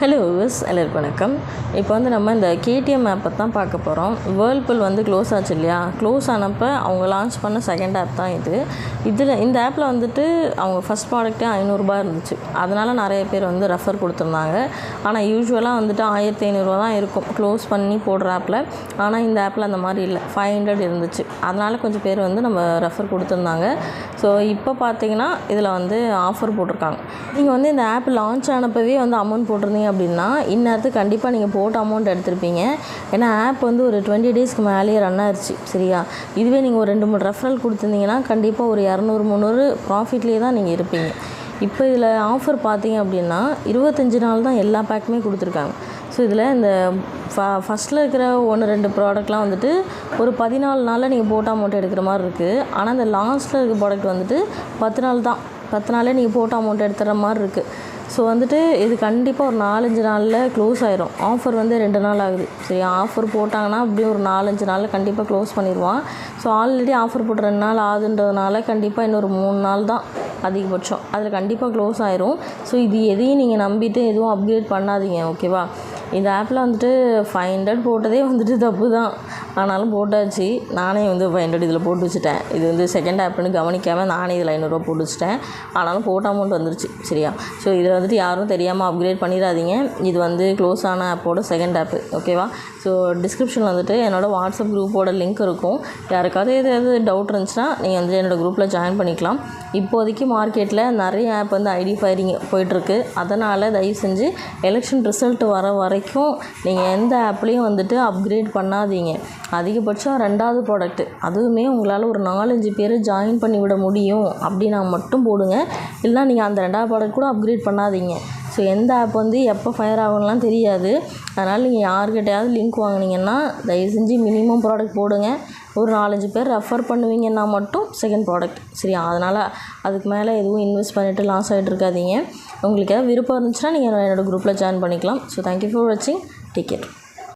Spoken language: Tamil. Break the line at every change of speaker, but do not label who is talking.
ஹலோ வியூவர்ஸ், எல்லாருக்கும் வணக்கம். இப்போ நம்ம இந்த KTM ஆப்பை தான் பார்க்க போகிறோம். வேர்ல்பூல் க்ளோஸ் ஆச்சு இல்லையா? க்ளோஸ் ஆனப்போ அவங்க லான்ச் பண்ண செகண்ட் ஆப் தான் இது. இந்த ஆப்பில் அவங்க ஃபஸ்ட் ப்ராடக்ட்டே ₹500 இருந்துச்சு. அதனால் நிறைய பேர் ரெஃபர் கொடுத்துருந்தாங்க. ஆனால் யூஸ்வலாக 1500 தான் இருக்கும் க்ளோஸ் பண்ணி போடுற ஆப்பில். ஆனால் இந்த ஆப்பில் அந்த மாதிரி இல்லை, 500 இருந்துச்சு. அதனால் கொஞ்சம் பேர் நம்ம ரெஃபர் கொடுத்துருந்தாங்க. ஸோ இப்போ பார்த்தீங்கன்னா இதில் ஆஃபர் போட்டிருக்காங்க. நீங்கள் இந்த ஆப் லான்ச் ஆனப்பவே அமௌண்ட் போட்டிருந்தீங்க அப்படின்னா இந்நேரத்துக்கு கண்டிப்பாக நீங்கள் போட்ட அமௌண்ட் எடுத்திருப்பீங்க. ஏன்னா ஆப் ஒரு 20 டேஸ்க்கு மேலேயே ரன் ஆயிடுச்சு. சரியா? இதுவே நீங்கள் ஒரு 2-3 ரெஃபரல் கொடுத்துருந்தீங்கன்னா கண்டிப்பாக ஒரு 200-300 ப்ராஃபிட்லேயே தான் நீங்கள் இருப்பீங்க. இப்போ இதில் ஆஃபர் பார்த்தீங்க அப்படின்னா 25 நாள் தான் எல்லா பேக்குமே கொடுத்துருக்காங்க. ஸோ இதில் இந்த ஃபஸ்ட்டில் இருக்கிற 1-2 ப்ராடக்ட்லாம் ஒரு 14 நாளில் நீங்கள் போட்ட அமௌண்ட் எடுக்கிற மாதிரி இருக்குது. ஆனால் இந்த லாஸ்ட்டில் இருக்கிற ப்ராடக்ட் 10 நாள் தான். 10 நாளே நீங்கள் போட்ட அமௌண்ட் எடுத்துகிற மாதிரி இருக்குது. ஸோ இது கண்டிப்பாக ஒரு 4-5 நாளில் க்ளோஸ் ஆயிரும். ஆஃபர் 2 நாள் ஆகுது. சரி, ஆஃபர் போட்டாங்கன்னா அப்படியே ஒரு 4-5 நாளில் கண்டிப்பாக க்ளோஸ் பண்ணிடுவான். ஸோ ஆல்ரெடி ஆஃபர் போட்டு 2 நாள் ஆகுதுன்றதுனால கண்டிப்பாக இன்னொரு 3 நாள் தான் அதிகபட்சம். அதில் கண்டிப்பாக க்ளோஸ் ஆயிரும். ஸோ இது எதையும் நீங்கள் நம்பிட்டு எதுவும் அப்கிரேட் பண்ணாதீங்க. ஓகேவா? இந்த ஆப்பில் 500 போட்டதே தப்பு தான். ஆனாலும் போட்டாச்சு. நானே 500 இதில் போட்டு வச்சுட்டேன். இது செகண்ட் ஆப்னு கவனிக்காமல் நானே இதில் ₹500 போட்டு வச்சுட்டேன். ஆனாலும் போட்ட அமௌண்ட் வந்துருச்சு. சரியா? ஸோ இதில் யாரும் தெரியாமல் அப்கிரேட் பண்ணிடாதீங்க. இது க்ளோஸ் ஆன ஆப்போட செகண்ட் ஆப்பு. ஓகேவா? ஸோ டிஸ்கிரிப்ஷனில் என்னோடய வாட்ஸ்அப் குரூப்போட லிங்க் இருக்கும். யாருக்காவது ஏதாவது டவுட் இருந்துச்சுன்னா நீங்கள் என்னோடய குரூப்பில் ஜாயின் பண்ணிக்கலாம். இப்போதைக்கு மார்க்கெட்டில் நிறைய ஆப் ஐடி ஃபயரிங் போயிட்டுருக்கு. அதனால் தயவு செஞ்சு எலெக்ஷன் ரிசல்ட் வர வரைக்கும் நீங்கள் எந்த ஆப்லேயும் அப்கிரேட் பண்ணாதீங்க. அதிகபட்சம் 2வது ப்ராடக்ட்டு, அதுவுமே உங்களால் ஒரு 4-5 பேர் ஜாயின் பண்ணி விட முடியும் அப்படின்னா மட்டும் போடுங்க. இல்லைனா நீங்கள் அந்த 2வது ப்ராடக்ட் கூட அப்கிரேட் பண்ணாதீங்க. ஸோ எந்த ஆப் எப்போ ஃபயர் ஆகும்லாம் தெரியாது. அதனால் நீங்கள் யார்கிட்டையாவது லிங்க் வாங்கினீங்கன்னா தயவு செஞ்சு மினிமம் ப்ராடக்ட் போடுங்க. ஒரு 4-5 பேர் ரெஃபர் பண்ணுவீங்கன்னா மட்டும் செகண்ட் ப்ராடக்ட். சரியா? அதனால் அதுக்கு மேலே எதுவும் இன்வெஸ்ட் பண்ணிவிட்டு லாஸ் ஆகிட்டு இருக்காதீங்க. உங்களுக்கு ஏதாவது விருப்பம் இருந்துச்சுன்னா நீங்கள் என்னோடய குரூப்பில் ஜாயின் பண்ணிக்கலாம். ஸோ தேங்க்யூ ஃபார் வாட்சிங். Take care.